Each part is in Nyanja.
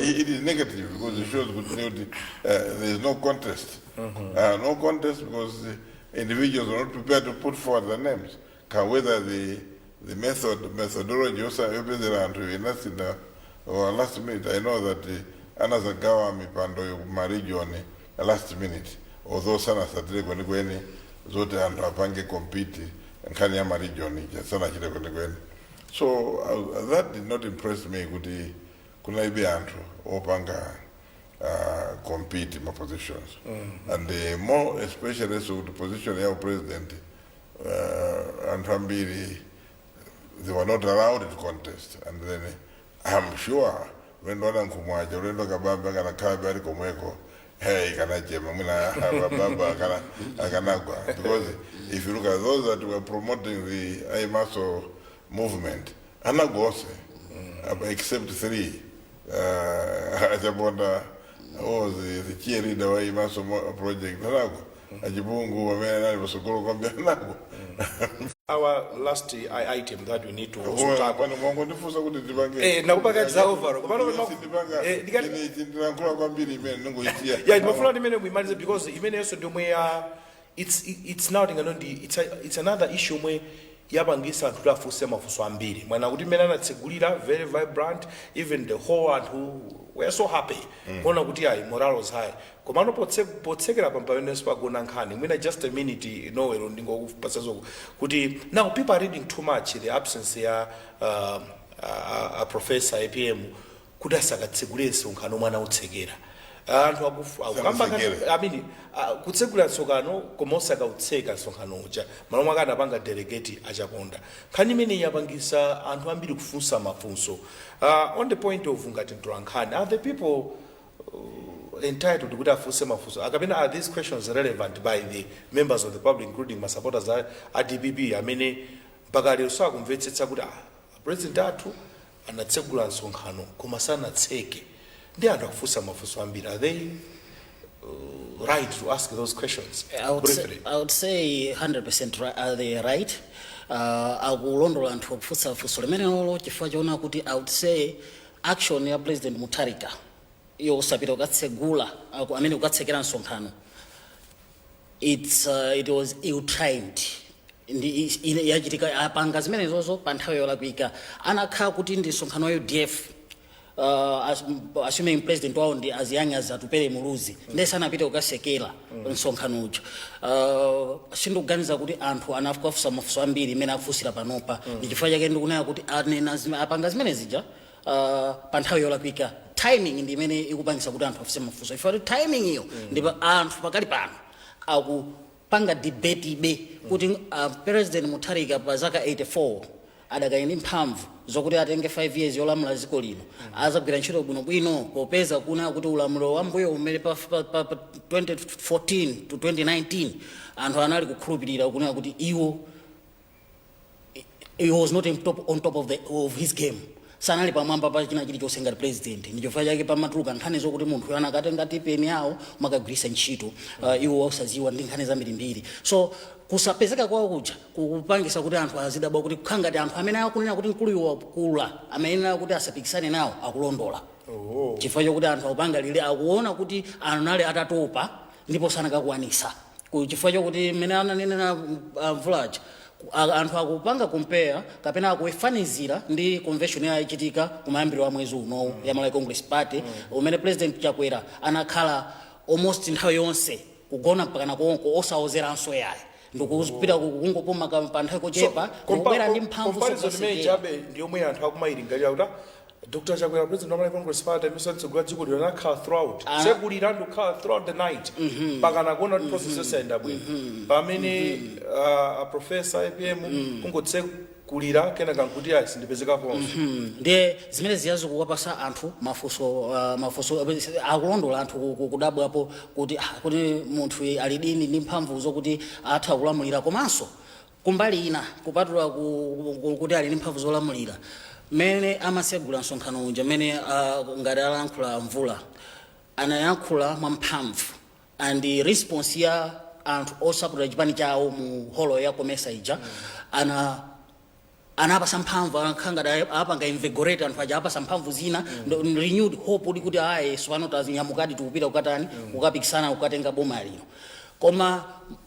it is negative because it shows there is no contest. No contest because the individuals are not prepared to put forward the names. Whether the methodology also or last minute, I know that another government pando marigioni last minute, although sana satire kwenye zote antu apange compete and kanya marigioni sana kile kwenye. So that did not impress me. Kuna ibi antu opanga compete in my positions, and more especially so the position of president and Hambiri, they were not allowed to contest, and then I'm sure when Ronan Kumaja, Rendo Kabamba, and a Kabari Komeko, hey, because if you look at those that were promoting the Aimaso movement, Anagose, except three, Ajabonda, oh, the cheerleader of Aimaso project, Nago, Ajibungu, Nago. Our last item that we need to also talk about. Because it's now it's another issue where yabangisa kutafuse mafuso ambiri mwana kuti mena na tsegulira very vibrant, even the whole and who were so happy kuona kuti ai morale was high komano potsekera pambayonesi pagona nkhani mwina just a minute nowero ndingokupasa kuti now people are reading too much the absence ya a professor APM kuti asakatsegulese nkhani mwana utsekera anthu akukamba kutsegula nsonkhano komosaka utseka nsonkhano uja malomwe akana apanga delegate achaponda nkhani imene yapangisa anthu ambiri kufunsa mafunso on the point of ngati ntolankhani, are the people entitled kuti afunse mafunso akapena are these questions relevant by the members of the public including my supporters at DPP amene mpaka lero sakumvetsetsa kuti president athu anatsegula nsonkhano koma sanatseke ndi anthu akufunsa mafunso ambiri. Are they right to ask those questions? I would say 100% right. Are they right? Akulondola anthu akufunsa funso limene lolo chifukwa chaona kuti I would say action ya President Mutharika yosapita kukatsegula amene kukatsekera nsonkhano, it was ill-timed. Yachitika apanga zimene zozo pa nthawi yolakwika anakhala kuti ndi nsonkhano ya UDF assuming president wawo ndi as young as Atupele Muluzi ndese anapita kukasekera nsonkhano uja. Sindikuganiza kuti anthu anafusa mafunso ambiri imene akufusira panopa ndi chifukwa chake ndikunena kuti apanga zimene zija pa nthawi yolakwika. Timing ndi imene ikupangisa kuti anthu afuse mafunso. Ifo timing iyo ndipo anthu pakali pano akupanga debate ibe kuti President Mutharika pa zaka 84 adakayini mphamvu zokuti atenge 5 years yolamula dziko lino azagwira ntchito bwinobwino popeza kuna kuti ulamuliro wa mbuyo umene pa 2014 to 2019 anthu anali kukhulupirira kunena kuti he was not on top of his game. Sanali pamwamba pa china chilichonse ngati president. Ndichifukwa chake pamatuluka nkhani zokuti munthu ana akatenga tipeni yawo makagwirisa ntchito iwo osaziwa ndi nkhani zambirimbiri. So kusapezeka kwawo kuja kupangisa kuti anthu azidabwa kuti kukhanga ndi anthu amene akunena kuti mkulu wakula amene kuti asapikisane nawo akulondola. Chifukwa chokuti anthu akupanga lile akuona kuti anali atatopa ndipo sanakakwanisa. Chifukwa chokuti mmene ananena Mvulaja anthu akupanga compare kapena akuifanizira ndi convention yachitika kumayambiro wa mwezi uno ya Malawi Congress Party umene President Chakwera anakhala almost nthawi yonse kugona mpaka na konko osaozeranso yaye ndikupita kungopoma pa nthawi kochepa kubwera ndi mphamvu zokusekerera ndiyomwe anthu akumayilingalira kuti Dr. Chakwera President of the Congress Party misatsigula dziko lina nakhala throughout sekulira ndikhala throughout the night pakana kuona kuti process yosayenda bwino pamene a professor APM kungotsekulira kenaka nkuti sindipezeka ponso ndiye zimene ziyazo kukapasa anthu mafunso akulondola anthu kudabwapo kuti munthu ali dini ndi mphamvu zokuti atha kulamulira komanso kumbali ina kupatula kuti ali ndi mphamvu zolamulira mene amasegula nsonkhano uja mene ngati alankhula Mvula anayankhula mwamphamvu and response ya anthu osapota chipani chawo mu holo ya komesa ija anapasa mphamvu akhanga apanga invigorate anthu aja apasa mphamvu zina renewed hope kuti ayi sopano tazinyamukadi tikupita kukatani kukapikisana kukatenga boma lino. Koma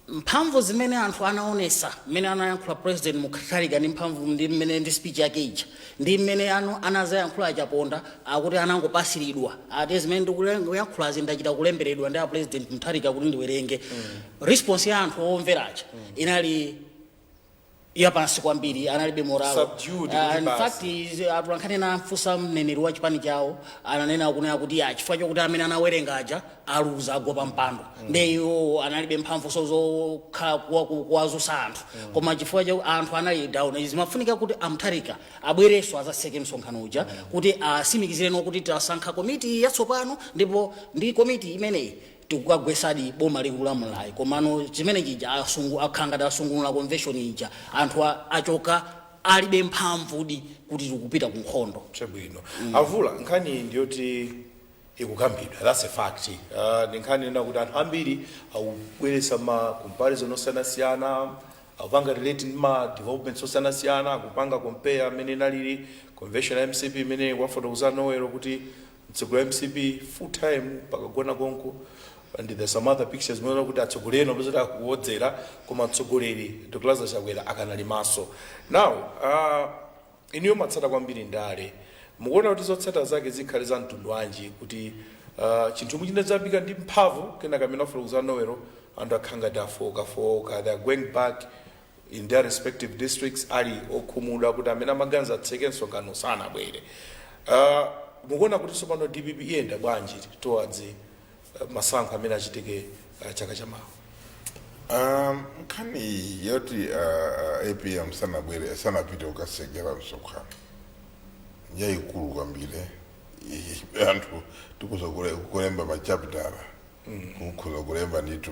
mphamvu zimene anthu anaonesa mmene anayankhula president Mutharika ndi mphamvu ndi mmene ndi speech yake ija ndi mmene anazayankhula achaponda akuti anangopasiridwa ati zimene ndikuyankhula ndachita kulemberedwa ndi a president Mutharika kuti ndiwerenge. Response ya anthu omveracha inali yapansi kwambiri, analibe moral. In fact atulankhani nafusa mneneri wa chipani chawo ananena kunena kuti chifukwa chokuti amene anawerenga aja aluza agwa pa mpando ndeyo analibe mphamvu zokhala kuwazusa anthu. Koma chifukwa cha anthu anali down zimafunika kuti Mutharika abwerenso azaseke msonkhano uja kuti asimikizireno kuti tasankha komiti yatsopano ndipo ndi komiti imeneyi tikukagwesadi boma likulamulayi. Komano chimene chija akhanga asungulula convention ija anthu achoka alibe mphamvudi kuti tikupita ku nkhondo. Chabwino avula nkhani ndiyoti ikukambidwa, that's a fact. Nkhani ina kuti anthu ambiri akubweresa ma comparison osiyana-siyana, akupanga relate ma developments osiyana-siyana, akupanga compare amene inalili convention ya MCP imene wafotokoza nowero kuti mtsogoleri wa MCP full time pakagona konko. And there's some other pictures mwena kuti atsogoleri nopezera kuwodzera koma mtsogoleri Dr. Lazarus Chakwera akanali maso. Now iniyo matsata kwambiri ndale mukuona kuti zotsata zake zikhale za mtundu wanji kuti chinthu muchine zabika ndi mphamvu kena kamene afotokoza nowero anthu akhanga dafoka they are going back in their respective districts ali okhumudwa kuti amene amaganiza atseke msonkhano sanabwere. Mukuona kuti sopano DPP iyenda bwanji towards masankho amene achitike chaka chamawa. Nkhani yoti APM sanabwere sanapite ukasekera msonkhano yayikulu kwambiri. Anthu tikuzokulemba machapitala kuzokulemba nditu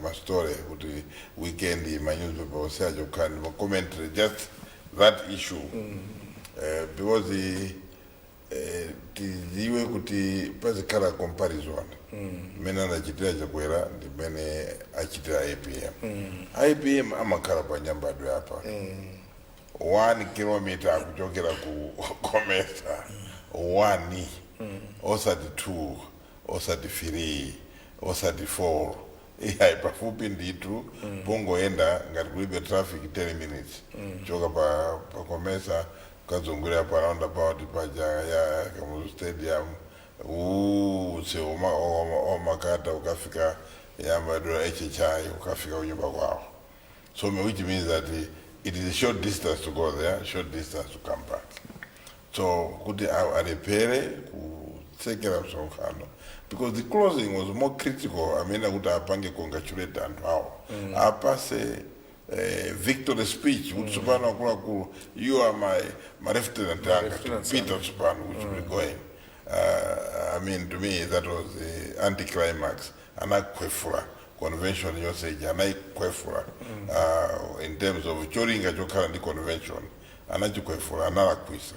mastore kuti weekend manyuzipepa oseacho kukhani commentary just that issue because tiziwe kuti pazikhala comparison mene anachitira Chakwera ndi mene achitira APM amakhala pa nyambadwe apa 1 kilometer akuchokera ku Komesa 1 osati 2 osati 3 osati 4 pafupi nditu pongoenda ngati kulibe traffic 10 minutes choka pa Komesa kazungulira pa roundabout paja ya Kamuzu Stadium se omakata ukafika yambadura HHI ukafika unyumba kwao. So which means that it is a short distance to go there, short distance to come back. So kuti arepere kusekera msonkhano because the closing was more critical. Amena kuti apange congratulate anthu awo apase victory speech which Supano Kulaku, you are my lieutenant Peter Supano, which will be going. I mean, to me that was the anticlimax. Anakwefura convention usage anakwefura in terms of choringa chokala convention anakwefura analakwisa.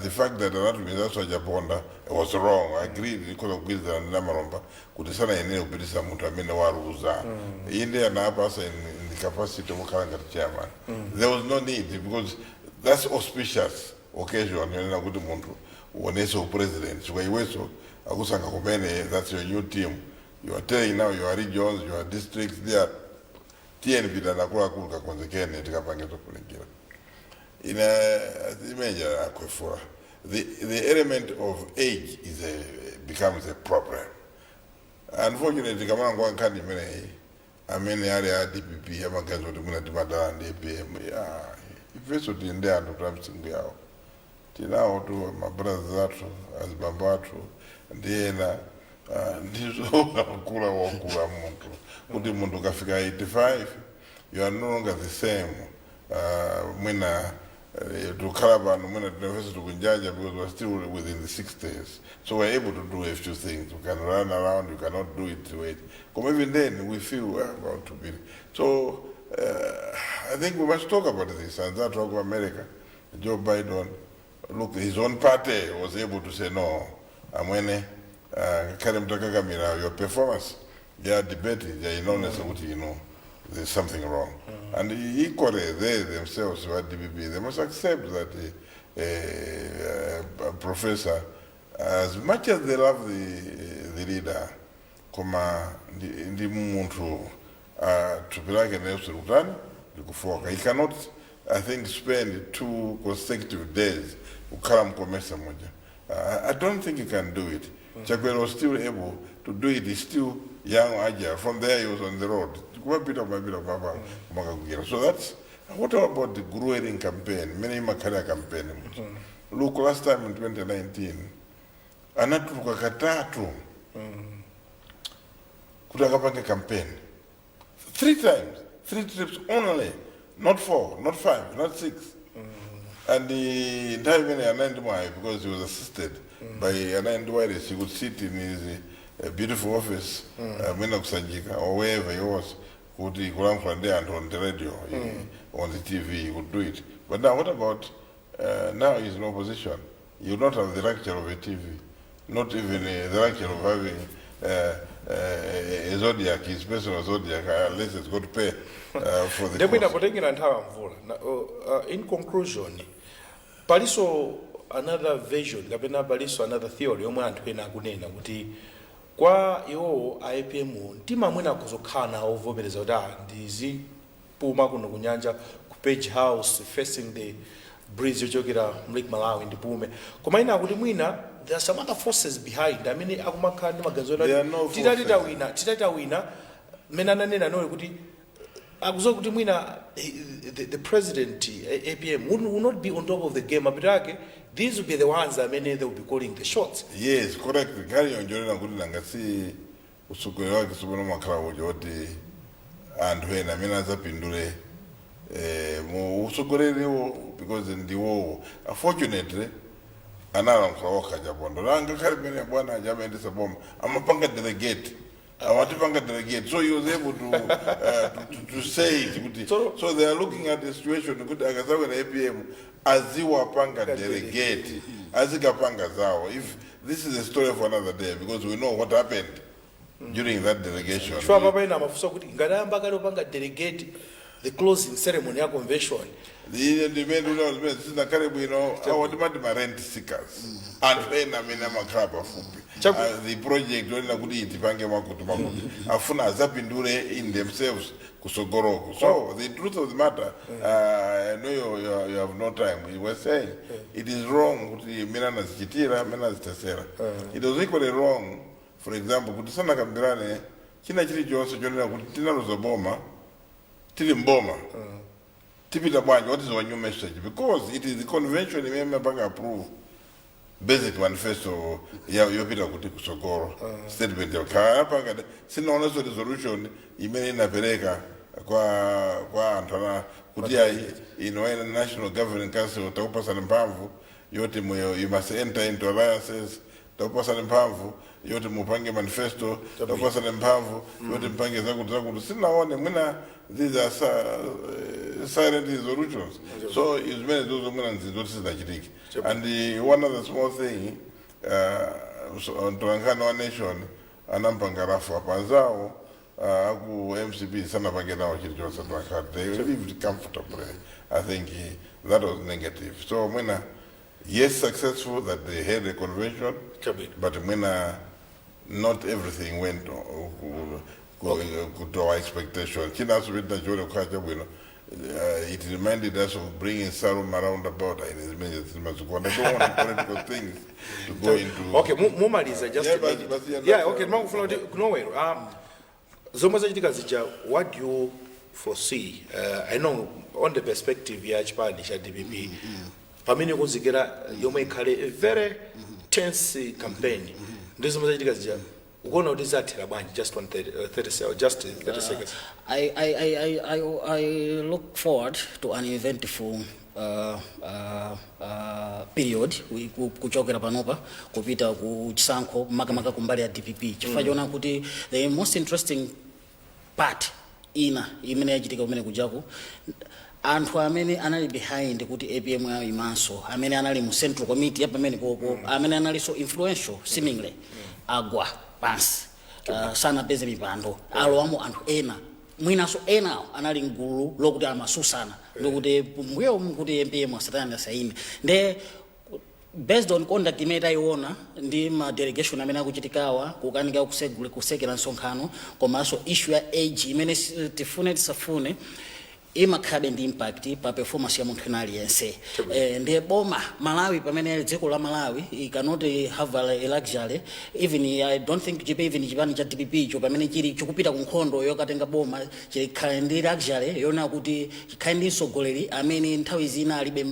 The fact that that's Japonda was wrong. I agree because of Gwiza and Namaromba could sana eneo kupitisa mtu amene waruza. India na hapa in the capacity of Mukaranga chairman. There was no need because that's auspicious occasion yona kuti muntu uoneso president. So iweso akusanga kumene that's your new team. You are telling now your regions, your districts there. TNP na nakula kulka konzekene tikapangeto kulingira. In a major aquifer, the element of age becomes a problem. Unfortunately, kama ngwa nkandi mene amene area DPP amagazo tumuna timadala ndi APM ifeso tiende andu tramsingu yao tinao tu mabraza zatu azibamba watu ndiena ndizo kula wakula muntu kuti muntu kafika 85 you are no longer the same mwina to Calaban, when at the University of Kunjaja, because we're still within the 60s. So we're able to do a few things. We can run around, you cannot do it to it. Come even then, we feel we're about to be. So I think we must talk about this. And that talk about America, Joe Biden, look, his own party was able to say, no, I'm when your performance, they are debating, they are enormous, you know. there's something wrong. And equally, they themselves who are DPP, they must accept that a professor, as much as they love the leader, ndi muntu tupilake Nelson Rutani, likufoka. He cannot, I think, spend 2 consecutive days ukala mkomesa moja. I don't think he can do it. Chakwera was still able to do it. He's still young, agile. From there, he was on the road. So that's, what about the growing campaign? Many Makara campaign. Look, last time in 2019, anatuka katatu kutakapanga campaign. 3 times, 3 trips only, not 4, not 5, not 6. And the time when Anandwai, because he was assisted by Anandwai, he would sit in his beautiful office, Menoxanjika, or wherever he was, would he go from there and on the radio, on the TV, he would do it. But now, what about, now he's in opposition? You not have the luxury of a TV, not even the luxury of having a zodiac, his personal zodiac, unless it's got to pay for the cost. In conclusion, paliso another version, paliso another theory, kwa yo IPM ntima mwina kuzokana ovomereza oda ndizi puma kuno kunyanja ku Page House facing the breeze yochokera Lake Malawi ndipume koma ina kuti mwina there are some other forces behind. I mean akumakhala ndi maganizo titata wina menana nena no kuti akuzokuti mwina the president APM will not be on top of the game abitake. These will be the ones that many they will be calling the shots. Yes, correct. Kari onjorena kuti nangasi usukwe wake subono makala wojoti and when amina zapindule mu usukoreriwo because ndiwo unfortunately anala mkawoka jabondo langa kari mene bwana jamendisa bomba amapanga delegate awatipanga delegate so he was able to say it. So they are looking at the situation kuti akazawe na APM aziwa panga delegate azikapanga zawo. If this is a story for another day because we know what happened during that delegation. The closing ceremony ya convention. The men who know this is the Caribbean, our demand rent seekers. And when I mean I'm a crab of the project when I could eat Bange Makutumaku. Afuna Zapindure in themselves Kusogoro. So the truth of the matter, I know you have no time. We were saying it is wrong with the Minanas Chitira, Menas Tessera. It was equally wrong, for example, Kutisana Kambirane, China Chili Johnson, Kutina Rosaboma. Tilimboma. Tipita Bwanji, what is our new message? Because it is the convention you may approve basic manifesto ya Pita Kutiku Sogoro statement ya Karapanga. Sina honest resolution imeni na pereka kwa Antona kutia ino National Governing Council taupa salimbavu yote you must enter into alliances taupa salimbavu yote mupange manifesto taupa salimbavu yote mpange zakudu sina one mwina. These are silent resolutions. So it's many those women and one other small thing, on Turankano Nation, Anampangarafu Panzao, Aku MCP, Sanapagana, they lived comfortably. I think that was negative. So when yes, successful that they had a convention, but when not everything went to our expectation. It reminded us of bringing Sarum around about in his ministry. I don't want political things to go into. Okay, Mumaliza just okay, what do you foresee? I know on the perspective ya Chipani cha DPP. Pamini kuzigera yomwe kale a very tense campaign. Just 30 seconds. I look forward to an eventful period kuchokera panopa kupita kuchisankho makamaka kumbali ya DPP chifukwa chona kuti the most interesting part imene yachitika kumene kujaku anthu amene anali behind kuti APM yayo imanso amene anali mu central committee yapamene popo amene anali so influential seemingly agwa pansi sana peze mipando alowamo anthu ena mwinaso enawo anali mgulu lokuti amasusana ndokuti mbuyo kuti MPM asatana saime nde based on conduct imene tayiona ndi ma delegation amene akuchitikawa kukanika kusekera nsonkhano komanso issue ya age imene tifune tisafune imakhabe ndi impact pa performance ya munthu aliyense. Ndiye boma Malawi pamene dziko la Malawi it cannot have a luxury even I don't think even chipani cha DPP cho pamene chili chikupita ku nkhondo yokatenga boma chikhala ndi luxury yona kuti chikhala ndi mtsogoleri amene nthawi zina alibe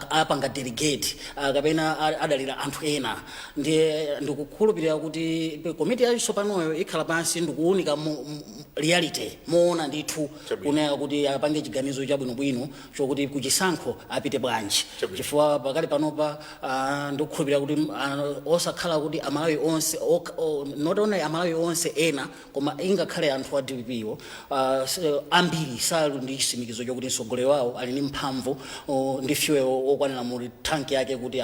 apanga delegate kapena adalira anthu ena. Ndiye ndikukhulupirira kuti komiti yaso panoyo ikhala pansi ndikuunika reality moona ndithu kunena kuti apange chiganizo chabwinobwino chokuti kuchisankho apite bwanji chifukwa pakali panopa ndikukhulupirira kuti osakhala kuti amalawi onse not only amalawi onse ena koma ingakhale anthu a DPP wo ambiri sali ndi chitsimikizo chokuti mtsogoleri wawo ali ndi mphamvu ndi fuel okwanira mu tank yake kuti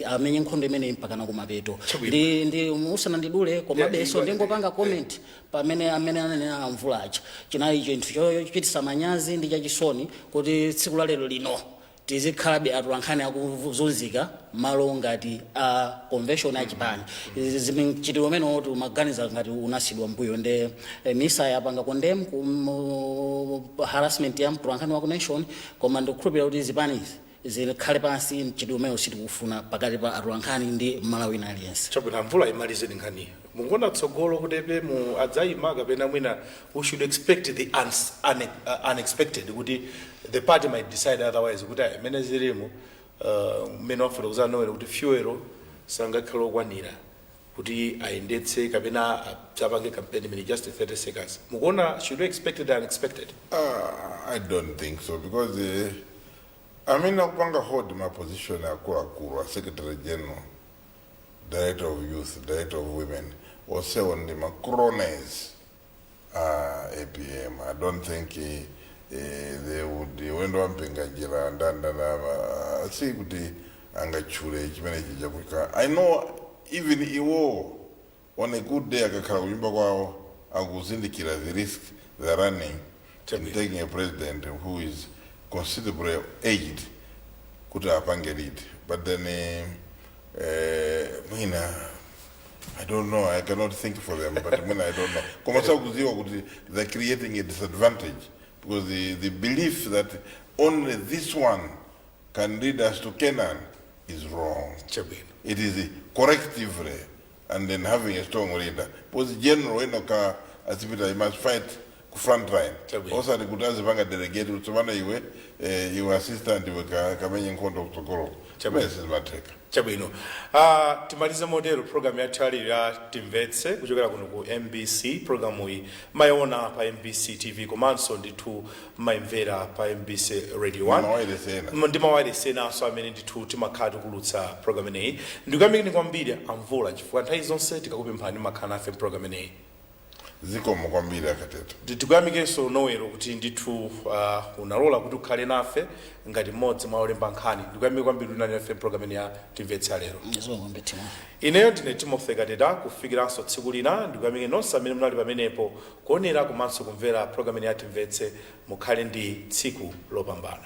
amenye nkhondo imene mpakana kumapeto. Ndi usanandidule komabe so ndingopanga comment pamene ananena amvulacha chinali chinthu chochititsa manyazi ndi chachisoni kuti tsiku la lero lino tizikhalabe atolankhani akuzunzika malo ngati convention ya chipani chitiro umene oti umaganiza ngati unasidwa mbuyo nde misa yapanga condemn harassment ya mtolankhani wa convention koma ndikukhulupirira kuti zipanizi zikhale pansi chitiro umene sitikufuna pakati pa atolankhani ndi Malawi aliyense. Chabwino mvula imalize nkhani mungona tsogolo kuti mu adzayima kapena mwina we should expect the unexpected kuti the party might decide otherwise kuti imene zilimo mmene wafuna kuzanowera kuti fuel sangakhale okwanira kuti ayendetse kapena apange campaign imene just 30 seconds mungona should we expect the unexpected? I don't think so because I mean nakupanga hold my position akulu Secretary General, Director of Youth, Director of Women also on the cronies APM. I don't think they would wendo wampinga jira ndandana see kuti angachule chimene chijabuka. I know even Iwo on a good day akakhala kunyumba kwawo akuzindikira the risk they're running in taking a president who is considerably aged could apange lead. But then I don't know, I cannot think for them, but I don't know. They're creating a disadvantage because the belief that only this one can lead us to Canaan is wrong. It is correctively and then having a strong leader. Because the general as if I must fight front line. Also the good as a delegate to your assistant kamenye nkondo kutokoro. Chabwino. Timalize modelo program ya chali ya Timvetse kuchokera kuno ku MBC programu hii mayona pa MBC TV komanso nditu maimvera pa MBC Radio 1 ndima waide sena so amene nditu timakhatu kulutsa program hii ndikuyamikeni kwambiri amvula chifukwa nthawi zonse tikakupemphani makhana afe program hii zikomo kwambiri akateto ndikuyamikenso nowero kuti nditu unalola kuti ukhale nafe ngati mmodzi mwa olemba nkhani ndikuyamika kwambiri unali nafe program ya Timvetse lero. Ineyo ndine Timothy Kadeda kufikiranso tsiku lina ndikuyamika nonse amene munali pamenepo kuonera komanso kumvera program ya Timvetse mukhale ndi tsiku lopambana.